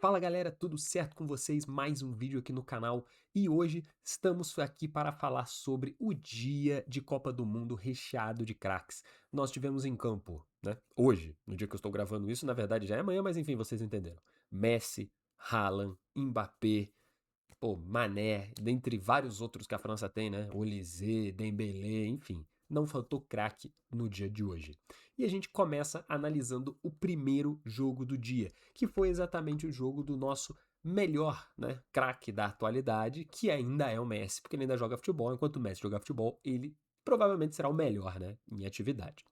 Fala galera, tudo certo com vocês? Mais um vídeo aqui no canal e hoje estamos aqui para falar sobre o dia de Copa do Mundo recheado de craques. Nós tivemos em campo, né? Hoje, no dia que eu estou gravando isso, na verdade já é amanhã, mas enfim, vocês entenderam. Messi, Haaland, Mbappé, pô, Mané, dentre vários outros que a França tem, né? Olise, Dembélé, enfim. Não faltou craque no dia de hoje. E a gente começa analisando o primeiro jogo do dia, que foi exatamente o jogo do nosso melhor, né, craque da atualidade, que ainda é o Messi, porque ele ainda joga futebol, enquanto o Messi jogar futebol, ele provavelmente será o melhor, né, em atividade.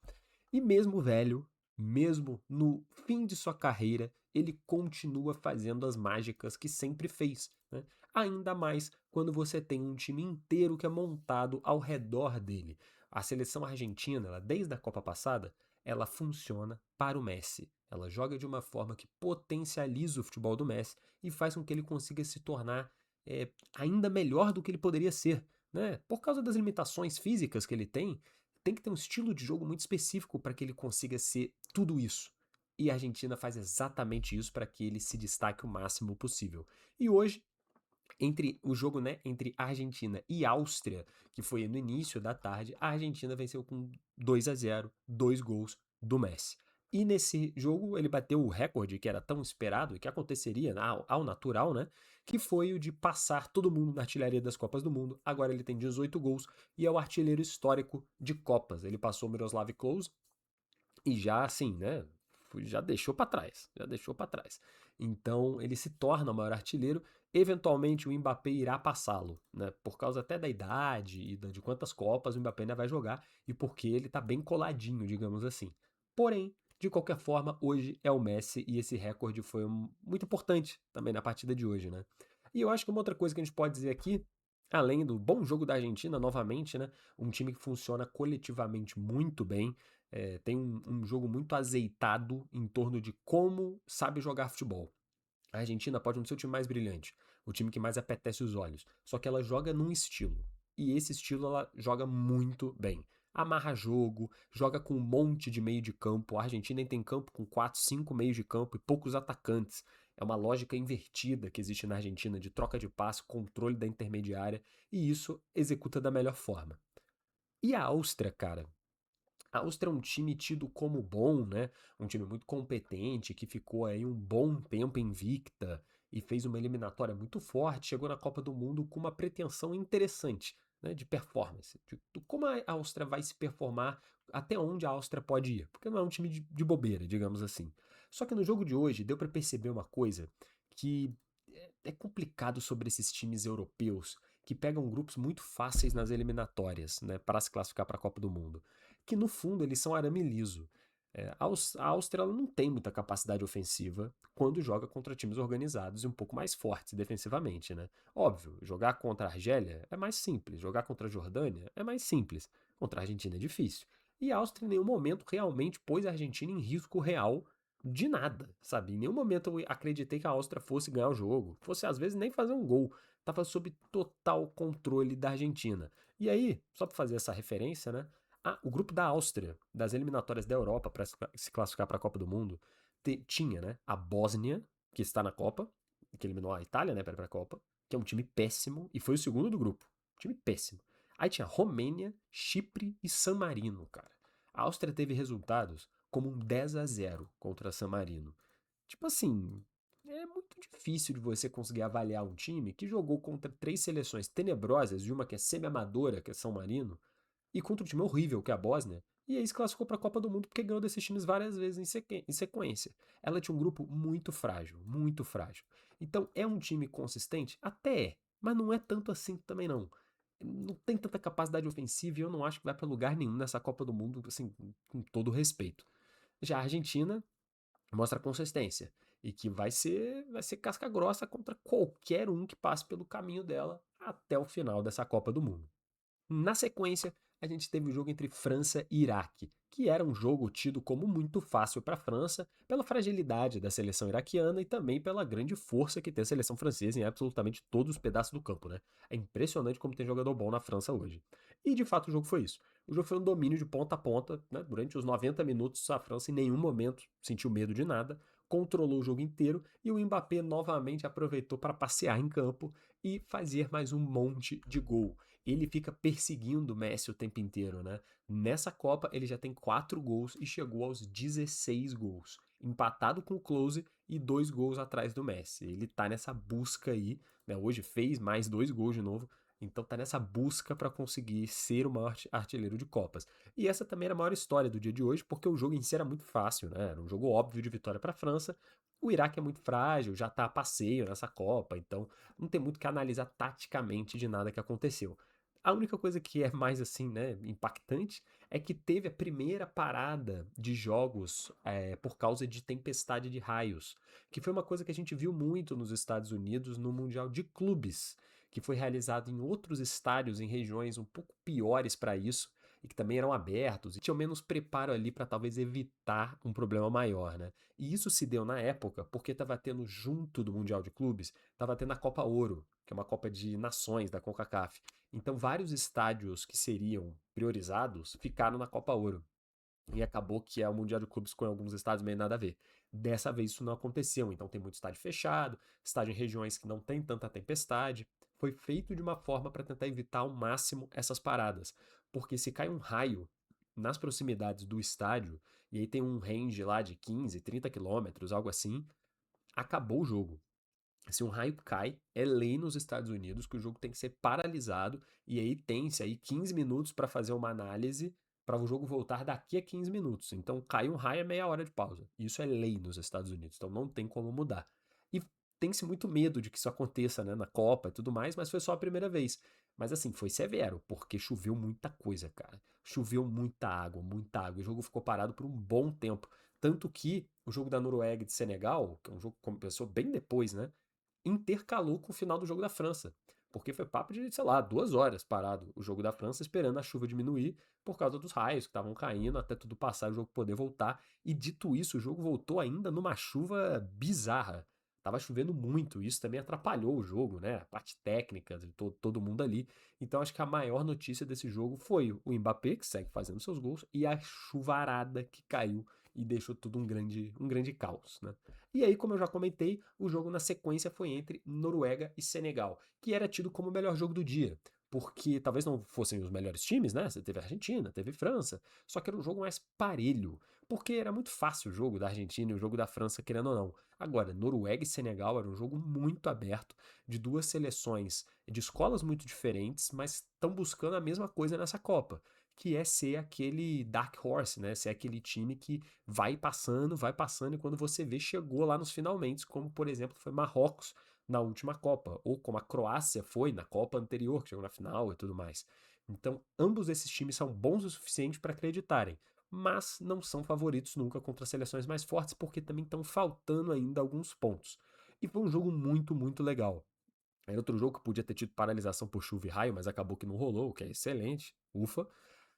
E mesmo velho, mesmo no fim de sua carreira, ele continua fazendo as mágicas que sempre fez, né? Ainda mais quando você tem um time inteiro que é montado ao redor dele. A seleção argentina, ela, desde a Copa passada, ela funciona para o Messi. Ela joga de uma forma que potencializa o futebol do Messi e faz com que ele consiga se tornar ainda melhor do que ele poderia ser, né? Por causa das limitações físicas que ele tem que ter um estilo de jogo muito específico para que ele consiga ser tudo isso. E a Argentina faz exatamente isso para que ele se destaque o máximo possível. E hoje, entre o jogo, né, entre Argentina e Áustria, que foi no início da tarde, a Argentina venceu com 2-0, dois gols do Messi. E nesse jogo ele bateu o recorde que era tão esperado e que aconteceria ao natural, né? Que foi o de passar todo mundo na artilharia das Copas do Mundo. Agora ele tem 18 gols e é o artilheiro histórico de Copas. Ele passou o Miroslav Klose e já assim, né? Já deixou para trás, já deixou para trás. Então ele se torna o maior artilheiro. Eventualmente o Mbappé irá passá-lo, né? Por causa até da idade e de quantas Copas o Mbappé ainda vai jogar e porque ele tá bem coladinho, digamos assim. Porém, de qualquer forma, hoje é o Messi e esse recorde foi muito importante também na partida de hoje, né? E eu acho que uma outra coisa que a gente pode dizer aqui, além do bom jogo da Argentina, novamente, né? Um time que funciona coletivamente muito bem, tem um jogo muito azeitado em torno de como sabe jogar futebol. A Argentina pode não ser o time mais brilhante, o time que mais apetece os olhos, só que ela joga num estilo. E esse estilo ela joga muito bem. Amarra jogo, joga com um monte de meio de campo. A Argentina tem campo com 4, 5 meios de campo e poucos atacantes. É uma lógica invertida que existe na Argentina de troca de passe, controle da intermediária, e isso executa da melhor forma. E a Áustria, cara, a Áustria é um time tido como bom, né? Um time muito competente, que ficou aí um bom tempo invicta e fez uma eliminatória muito forte, chegou na Copa do Mundo com uma pretensão interessante, né, de performance, de como a Áustria vai se performar, até onde a Áustria pode ir, porque não é um time de bobeira, digamos assim. Só que no jogo de hoje deu para perceber uma coisa que é complicado sobre esses times europeus que pegam grupos muito fáceis nas eliminatórias, né, para se classificar para a Copa do Mundo, que no fundo eles são arame liso. A Áustria ela não tem muita capacidade ofensiva quando joga contra times organizados e um pouco mais fortes defensivamente, né? Óbvio, jogar contra a Argélia é mais simples, jogar contra a Jordânia é mais simples, contra a Argentina é difícil. E a Áustria em nenhum momento realmente pôs a Argentina em risco real de nada, sabe? Em nenhum momento eu acreditei que a Áustria fosse ganhar o jogo, fosse às vezes nem fazer um gol. Tava sob total controle da Argentina. E aí, só para fazer essa referência, né? O grupo da Áustria, das eliminatórias da Europa para se classificar para a Copa do Mundo, tinha, né, a Bósnia, que está na Copa, que eliminou a Itália, né, para ir para a Copa, que é um time péssimo e foi o segundo do grupo. Time péssimo. Aí tinha Romênia, Chipre e San Marino, cara. A Áustria teve resultados como um 10-0 contra San Marino. Tipo assim, é muito difícil de você conseguir avaliar um time que jogou contra três seleções tenebrosas, e uma que é semi-amadora, que é São Marino, e contra um time horrível, que é a Bósnia, e aí se classificou para a Copa do Mundo porque ganhou desses times várias vezes em sequência. Ela tinha um grupo muito frágil, muito frágil. Então é um time consistente? Até é, mas não é tanto assim também não. Não tem tanta capacidade ofensiva e eu não acho que vai para lugar nenhum nessa Copa do Mundo, assim, com todo respeito. Já a Argentina mostra consistência e que vai ser casca grossa contra qualquer um que passe pelo caminho dela até o final dessa Copa do Mundo. Na sequência, a gente teve o jogo entre França e Iraque, que era um jogo tido como muito fácil para a França, pela fragilidade da seleção iraquiana e também pela grande força que tem a seleção francesa em absolutamente todos os pedaços do campo, né? É impressionante como tem jogador bom na França hoje. E de fato o jogo foi isso. O jogo foi um domínio de ponta a ponta, né? Durante os 90 minutos a França em nenhum momento sentiu medo de nada, controlou o jogo inteiro e o Mbappé novamente aproveitou para passear em campo e fazer mais um monte de gol. Ele fica perseguindo o Messi o tempo inteiro, né? Nessa Copa ele já tem 4 gols e chegou aos 16 gols, empatado com o Klose e 2 gols atrás do Messi. Ele tá nessa busca aí, né? Hoje fez mais 2 gols de novo, então tá nessa busca para conseguir ser o maior artilheiro de Copas. E essa também era a maior história do dia de hoje, porque o jogo em si era muito fácil, né? Era um jogo óbvio de vitória para a França. O Iraque é muito frágil, já tá a passeio nessa Copa, então não tem muito que analisar taticamente de nada que aconteceu. A única coisa que é mais assim, né, impactante é que teve a primeira parada de jogos por causa de tempestade de raios, que foi uma coisa que a gente viu muito nos Estados Unidos no Mundial de Clubes, que foi realizado em outros estádios em regiões um pouco piores para isso e que também eram abertos e tinham menos preparo ali para talvez evitar um problema maior, né? E isso se deu na época porque estava tendo junto do Mundial de Clubes, estava tendo a Copa Ouro, que é uma Copa de Nações da CONCACAF. Então vários estádios que seriam priorizados ficaram na Copa Ouro. E acabou que é o Mundial de Clubes com alguns estádios meio nada a ver. Dessa vez isso não aconteceu, então tem muito estádio fechado, estádio em regiões que não tem tanta tempestade. Foi feito de uma forma para tentar evitar ao máximo essas paradas. Porque se cai um raio nas proximidades do estádio, e aí tem um range lá de 15, 30 quilômetros, algo assim, acabou o jogo. Se um raio cai, é lei nos Estados Unidos que o jogo tem que ser paralisado e aí tem-se aí 15 minutos para fazer uma análise para o jogo voltar daqui a 15 minutos. Então, cai um raio é meia hora de pausa. Isso é lei nos Estados Unidos, então não tem como mudar. E tem-se muito medo de que isso aconteça, né, na Copa e tudo mais, mas foi só a primeira vez. Mas assim, foi severo, porque choveu muita coisa, cara. Choveu muita água, muita água. E o jogo ficou parado por um bom tempo. Tanto que o jogo da Noruega e de Senegal, que é um jogo que começou bem depois, né? Intercalou com o final do jogo da França. Porque foi papo de, sei lá, 2 horas parado o jogo da França, esperando a chuva diminuir por causa dos raios que estavam caindo, até tudo passar e o jogo poder voltar. E dito isso, o jogo voltou ainda numa chuva bizarra. Tava chovendo muito, isso também atrapalhou o jogo, né? A parte técnica de todo mundo ali. Então acho que a maior notícia desse jogo foi o Mbappé, que segue fazendo seus gols, e a chuvarada que caiu e deixou tudo um grande caos, né? E aí, como eu já comentei, o jogo na sequência foi entre Noruega e Senegal, que era tido como o melhor jogo do dia. Porque talvez não fossem os melhores times, né? Você teve a Argentina, teve França, só que era um jogo mais parelho. Porque era muito fácil o jogo da Argentina e o jogo da França, querendo ou não. Agora, Noruega e Senegal era um jogo muito aberto, de duas seleções de escolas muito diferentes, mas estão buscando a mesma coisa nessa Copa, que é ser aquele dark horse, né? Ser aquele time que vai passando, e quando você vê, chegou lá nos finalmente, como por exemplo foi Marrocos na última Copa, ou como a Croácia foi na Copa anterior, que chegou na final e tudo mais. Então, ambos esses times são bons o suficiente para acreditarem, mas não são favoritos nunca contra seleções mais fortes, porque também estão faltando ainda alguns pontos. E foi um jogo muito, muito legal. Era outro jogo que podia ter tido paralisação por chuva e raio, mas acabou que não rolou, o que é excelente, ufa.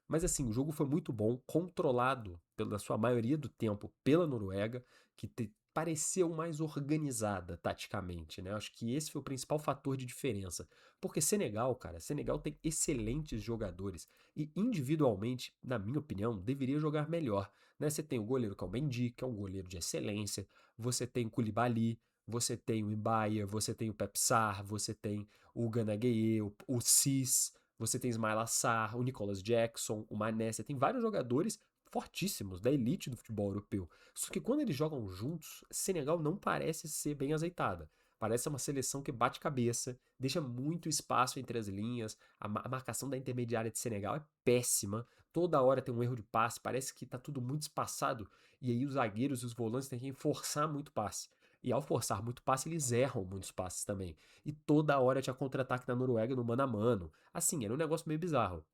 Mas assim, o jogo foi muito bom, controlado pela sua maioria do tempo pela Noruega, que pareceu mais organizada taticamente, né? Acho que esse foi o principal fator de diferença. Porque Senegal, cara, Senegal tem excelentes jogadores e individualmente, na minha opinião, deveria jogar melhor, né? Você tem o goleiro que é o Mendy, que é um goleiro de excelência, você tem o Koulibaly, você tem o Mbaye, você tem o Pepsar, você tem o Gana Gueye, o Cis, você tem Ismail Assar, o Nicolas Jackson, o Mané, você tem vários jogadores fortíssimos da elite do futebol europeu. Só que quando eles jogam juntos, Senegal não parece ser bem azeitada. Parece uma seleção que bate cabeça, deixa muito espaço entre as linhas. A marcação da intermediária de Senegal é péssima. Toda hora tem um erro de passe, parece que tá tudo muito espaçado. E aí os zagueiros e os volantes têm que forçar muito passe. E ao forçar muito passe, eles erram muitos passes também. E toda hora tinha contra-ataque da Noruega no mano a mano. Assim, era um negócio meio bizarro.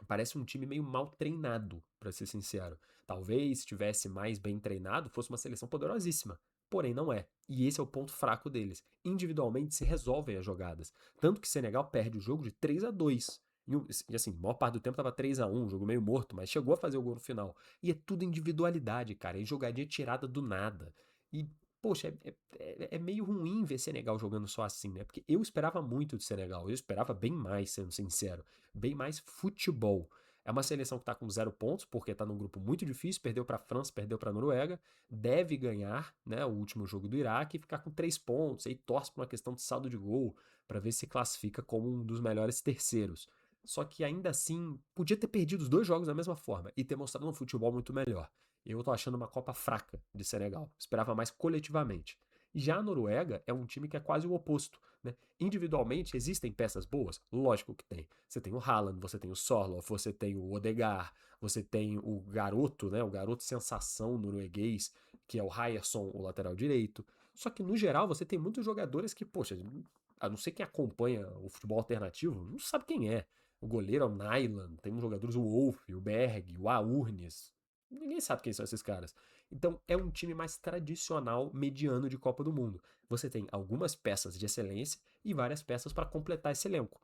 Parece um time meio mal treinado, pra ser sincero. Talvez, se tivesse mais bem treinado, fosse uma seleção poderosíssima. Porém, não é. E esse é o ponto fraco deles. Individualmente se resolvem as jogadas. Tanto que Senegal perde o jogo de 3-2. E assim, a maior parte do tempo tava 3-1, jogo meio morto, mas chegou a fazer o gol no final. E é tudo individualidade, cara. É jogadinha tirada do nada. E, poxa, é meio ruim ver Senegal jogando só assim, né? Porque eu esperava muito de Senegal. Eu esperava bem mais, sendo sincero, bem mais futebol. É uma seleção que está com 0 pontos, porque está num grupo muito difícil, perdeu para a França, perdeu para a Noruega, deve ganhar, né, o último jogo do Iraque e ficar com 3 pontos, aí torce para uma questão de saldo de gol, para ver se classifica como um dos melhores terceiros. Só que ainda assim, podia ter perdido os 2 jogos da mesma forma e ter mostrado um futebol muito melhor. Eu tô achando uma Copa fraca de Senegal, esperava mais coletivamente. Já a Noruega é um time que é quase o oposto, né? Individualmente existem peças boas? Lógico que tem. Você tem o Haaland, você tem o Sorloth, você tem o Odegaard, você tem o garoto, né? O garoto sensação norueguês, que é o Ryerson, o lateral direito. Só que no geral você tem muitos jogadores que, poxa, a não ser quem acompanha o futebol alternativo, não sabe quem é. O goleiro é o Nyland, tem jogadores o Wolf, o Berg, o Aurnes. Ninguém sabe quem são esses caras. Então é um time mais tradicional, mediano de Copa do Mundo. Você tem algumas peças de excelência e várias peças para completar esse elenco.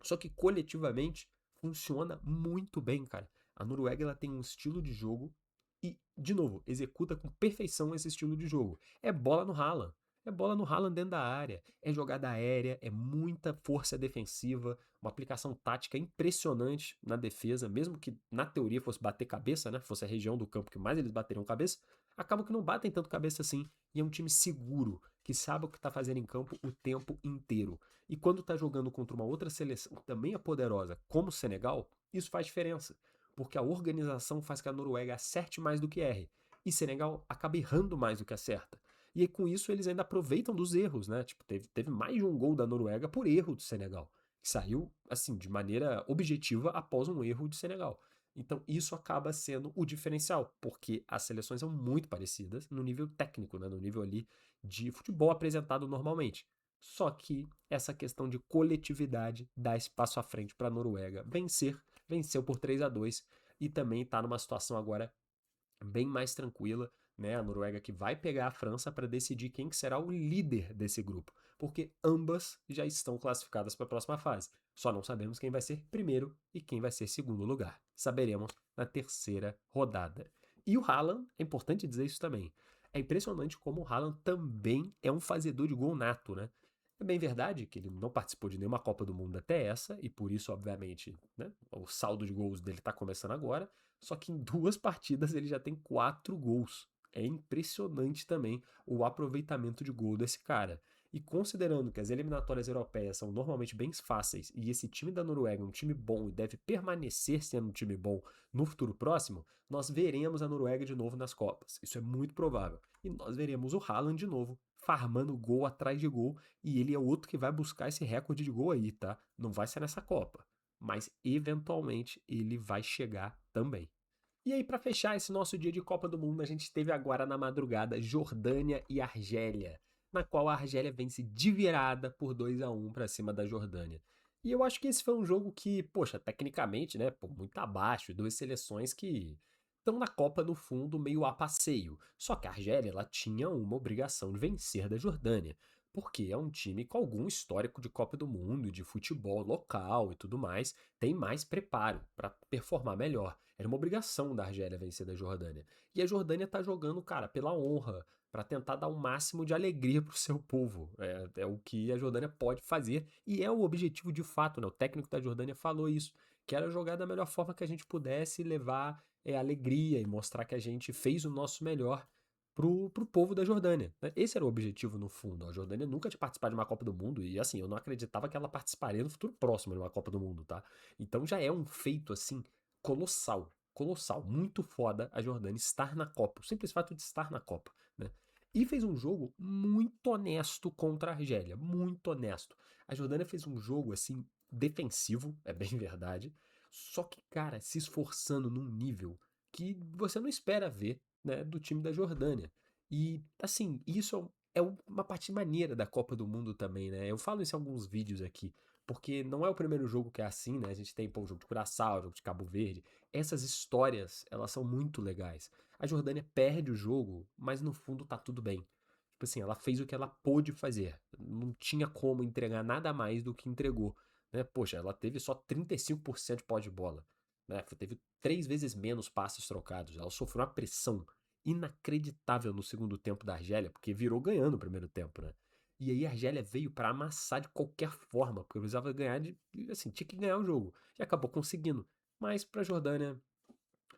Só que coletivamente funciona muito bem, cara. A Noruega ela tem um estilo de jogo e, de novo, executa com perfeição esse estilo de jogo. É bola no Haaland. É bola no Haaland dentro da área. É jogada aérea, é muita força defensiva, uma aplicação tática impressionante na defesa, mesmo que na teoria fosse bater cabeça, né? Fosse a região do campo que mais eles bateriam cabeça, acaba que não batem tanto cabeça assim. E é um time seguro, que sabe o que está fazendo em campo o tempo inteiro. E quando está jogando contra uma outra seleção que também é poderosa, como o Senegal, isso faz diferença. Porque a organização faz que a Noruega acerte mais do que erre. E Senegal acaba errando mais do que acerta. E aí, com isso eles ainda aproveitam dos erros, né? Tipo, teve mais de um gol da Noruega por erro do Senegal. Que saiu, assim, de maneira objetiva após um erro de Senegal. Então, isso acaba sendo o diferencial, porque as seleções são muito parecidas no nível técnico, né? No nível ali de futebol apresentado normalmente. Só que essa questão de coletividade dá espaço à frente para a Noruega vencer. Venceu por 3-2 e também está numa situação agora bem mais tranquila, né? A Noruega que vai pegar a França para decidir quem que será o líder desse grupo, porque ambas já estão classificadas para a próxima fase. Só não sabemos quem vai ser primeiro e quem vai ser segundo lugar. Saberemos na terceira rodada. E o Haaland, é importante dizer isso também. É impressionante como o Haaland também é um fazedor de gol nato, né? É bem verdade que ele não participou de nenhuma Copa do Mundo até essa, e por isso, obviamente, né, o saldo de gols dele está começando agora. Só que em 2 partidas ele já tem 4 gols. É impressionante também o aproveitamento de gol desse cara. E considerando que as eliminatórias europeias são normalmente bem fáceis e esse time da Noruega é um time bom e deve permanecer sendo um time bom no futuro próximo, nós veremos a Noruega de novo nas Copas. Isso é muito provável. E nós veremos o Haaland de novo, farmando gol atrás de gol, e ele é outro que vai buscar esse recorde de gol aí, tá? Não vai ser nessa Copa, mas eventualmente ele vai chegar também. E aí, para fechar esse nosso dia de Copa do Mundo, a gente teve agora na madrugada Jordânia e Argélia, na qual a Argélia vence de virada por 2-1 para cima da Jordânia. E eu acho que esse foi um jogo que, poxa, tecnicamente, né, pô, muito abaixo, duas seleções que estão na Copa no fundo meio a passeio. Só que a Argélia, ela tinha uma obrigação de vencer da Jordânia, porque é um time com algum histórico de Copa do Mundo, de futebol local e tudo mais, tem mais preparo para performar melhor. Era uma obrigação da Argélia vencer da Jordânia. E a Jordânia tá jogando, cara, pela honra, para tentar dar o máximo de alegria pro seu povo. É o que a Jordânia pode fazer e é o objetivo de fato, né? O técnico da Jordânia falou isso, que era jogar da melhor forma que a gente pudesse, levar alegria e mostrar que a gente fez o nosso melhor pro povo da Jordânia, né? Esse era o objetivo no fundo. A Jordânia nunca tinha participado de uma Copa do Mundo e assim, eu não acreditava que ela participaria no futuro próximo de uma Copa do Mundo, tá? Então já é um feito assim colossal, colossal, muito foda a Jordânia estar na Copa, o simples fato de estar na Copa, né? E fez um jogo muito honesto contra a Argélia, muito honesto. A Jordânia fez um jogo assim defensivo, é bem verdade, só que cara, se esforçando num nível que você não espera ver, né, do time da Jordânia. E assim, isso é uma parte maneira da Copa do Mundo também, né? Eu falo isso em alguns vídeos aqui, porque não é o primeiro jogo que é assim, né? A gente tem, pô, o jogo de Curaçao, o jogo de Cabo Verde. Essas histórias, elas são muito legais. A Jordânia perde o jogo, mas no fundo tá tudo bem. Tipo assim, ela fez o que ela pôde fazer. Não tinha como entregar nada mais do que entregou, né? Poxa, ela teve só 35% de posse de bola, né? Teve 3 vezes menos passes trocados. Ela sofreu uma pressão inacreditável no segundo tempo da Argélia, porque virou ganhando o primeiro tempo, né? E aí a Argélia veio para amassar de qualquer forma, porque precisava ganhar de, assim, tinha que ganhar o jogo. E acabou conseguindo. mas para a Jordânia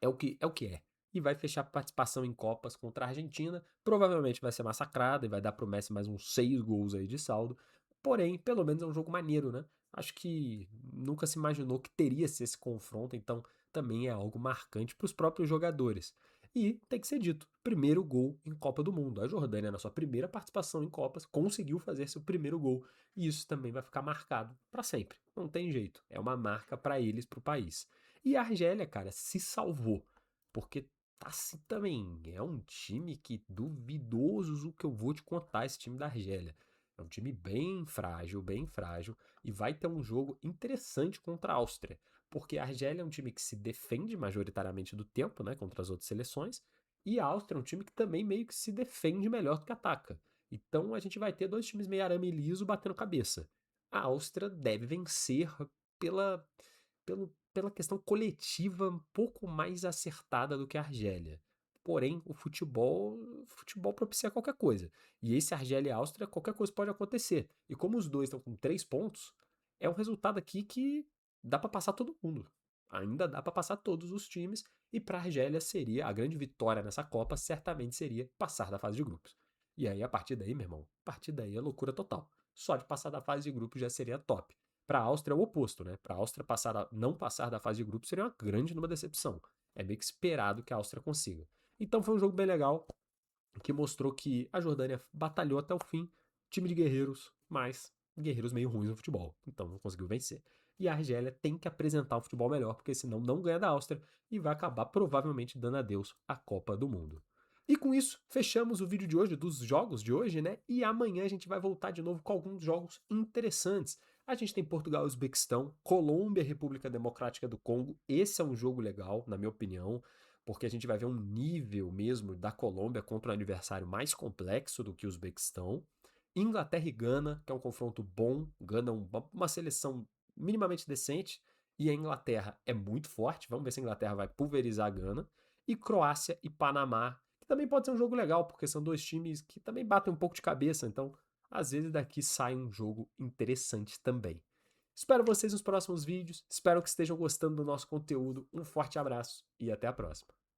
é o que é. E vai fechar participação em Copas contra a Argentina. Provavelmente vai ser massacrada e vai dar pro Messi mais uns 6 gols aí de saldo. Porém, pelo menos é um jogo maneiro, né? Acho que nunca se imaginou que teria esse confronto, então também é algo marcante para os próprios jogadores. E tem que ser dito, primeiro gol em Copa do Mundo. A Jordânia, na sua primeira participação em Copas, conseguiu fazer seu primeiro gol. E isso também vai ficar marcado para sempre. Não tem jeito. É uma marca para eles, para o país. E a Argélia, cara, se salvou. Porque tá assim também. É um time que duvidoso o que eu vou te contar, esse time da Argélia. É um time bem frágil, bem frágil. E vai ter um jogo interessante contra a Áustria. Porque a Argélia é um time que se defende majoritariamente do tempo, né? Contra as outras seleções. E a Áustria é um time que também meio que se defende melhor do que ataca. Então a gente vai ter dois times meio arame liso batendo cabeça. A Áustria deve vencer pela pela questão coletiva um pouco mais acertada do que a Argélia. Porém, o futebol propicia qualquer coisa. E esse Argélia e Áustria, qualquer coisa pode acontecer. E como os dois estão com 3 pontos, é um resultado aqui que dá para passar todo mundo. Ainda dá para passar todos os times. E para a Argélia seria a grande vitória nessa Copa, certamente seria passar da fase de grupos. E aí, a partir daí, meu irmão, a partir daí é loucura total. Só de passar da fase de grupos já seria top. Para a Áustria é o oposto, né? Para a Áustria não passar da fase de grupo seria uma grande numa decepção. É meio que esperado que a Áustria consiga. Então foi um jogo bem legal, que mostrou que a Jordânia batalhou até o fim, time de guerreiros, mas guerreiros meio ruins no futebol. Então não conseguiu vencer. E a Argélia tem que apresentar um futebol melhor, porque senão não ganha da Áustria e vai acabar provavelmente dando adeus à Copa do Mundo. E com isso, fechamos o vídeo de hoje, dos jogos de hoje, né? E amanhã a gente vai voltar de novo com alguns jogos interessantes. A gente tem Portugal e Uzbequistão, Colômbia e República Democrática do Congo. Esse é um jogo legal, na minha opinião, porque a gente vai ver um nível mesmo da Colômbia contra um adversário mais complexo do que o Uzbequistão. Inglaterra e Gana, que é um confronto bom. Gana é uma seleção minimamente decente e a Inglaterra é muito forte. Vamos ver se a Inglaterra vai pulverizar a Gana. E Croácia e Panamá, que também pode ser um jogo legal, porque são dois times que também batem um pouco de cabeça, então às vezes daqui sai um jogo interessante também. Espero vocês nos próximos vídeos, espero que estejam gostando do nosso conteúdo. Um forte abraço e até a próxima.